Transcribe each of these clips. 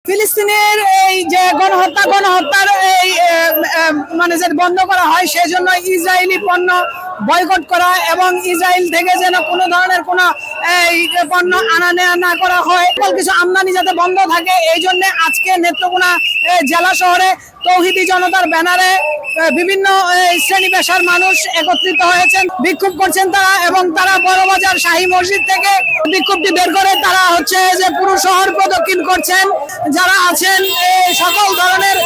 ফিলিস্তিনের এই যে গণহত্যার এই মানে যে বন্ধ করা হয় সেজন্য ইসরায়েলি পণ্য বয়কট করা এবং ইসরায়েল থেকে যেন কোনো ধরনের কোনো এই পণ্য আনা নেওয়া না করা হয়, কিছু আমদানি যাতে বন্ধ থাকে, এই জন্য আজকে নেত্রকোনা জেলা শহরে তৌহিদি জনতার ব্যানারে বিভিন্ন শ্রেণী পেশার মানুষ একত্রিত হয়েছেন, বিক্ষোভ করছেন তারা। এবং তারা বড়বাজার শাহী মসজিদ থেকে বিক্ষোভটি বের করে তারা হচ্ছে যে পুরো শহর প্রদক্ষিণ করছেন। যারা আছেন সকল ধরনের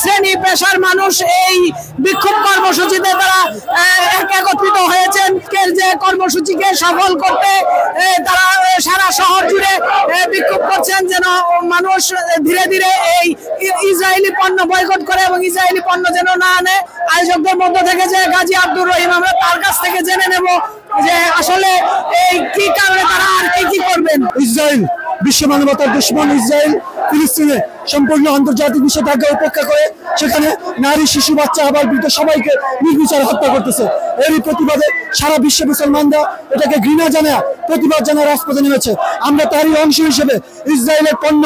শ্রেণী পেশার মানুষ এই বিক্ষোভ কর্মসূচিতে তারা একত্রিত হয়েছেন। যে কর্মসূচিকে সফল করতে তারা সারা শহর জুড়ে বিক্ষোভ করছেন যেন মানুষ ধীরে ধীরে এই ইসরায়েলি পণ্য বয়কট করে এবং ইসরায়েলি পণ্য যেন না আনে। আয়োজকদের মধ্য থেকে যে গাজী আব্দুর রহিম, আমরা তার কাছ থেকে জেনে নেব যে আসলে এই কি কারণে তারা আর কি করবেন। ইসরায়েল বিশ্ব মানবতার দুশ্মন। ইসরায়েল ফিলিস্তিনে সম্পূর্ণ আন্তর্জাতিক নিষেধাজ্ঞা উপেক্ষা করে সেখানে নারী, শিশু, বাচ্চা, আবার বৃদ্ধ সবাইকে নির্বিচারে হত্যা করতেছে। এরই প্রতিবাদে সারা বিশ্ব মুসলমানরা এটাকে ঘৃণা জানায় প্রতিবাদ জানায় রাজপথে নেমেছে। আমরা তারই অংশ হিসেবে ইসরায়েলের পণ্য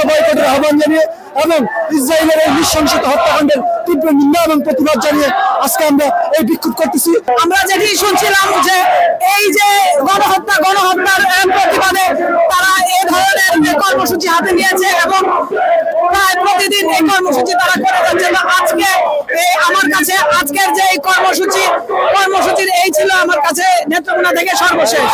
বয়কটের আহ্বান জানিয়ে এবং ইসরায়েলের এই নৃশংসতা হত্যাকাণ্ডের তীব্র নিন্দা এবং প্রতিবাদ জানিয়ে আজকে আমরা এই বিক্ষোভ করতেছি। আমরা যেটি শুনছিলাম যে এই যে গণহত্যার প্রতিবাদে তারা এই ধরনের কর্মসূচি হাতে নিয়েছে এবং প্রায় প্রতিদিন এই কর্মসূচি তারা করে যাচ্ছে। আজকে আমার কাছে আজকের যে এই কর্মসূচির এই ছিল আমার কাছে নেত্রকোনা থেকে সর্বশেষ।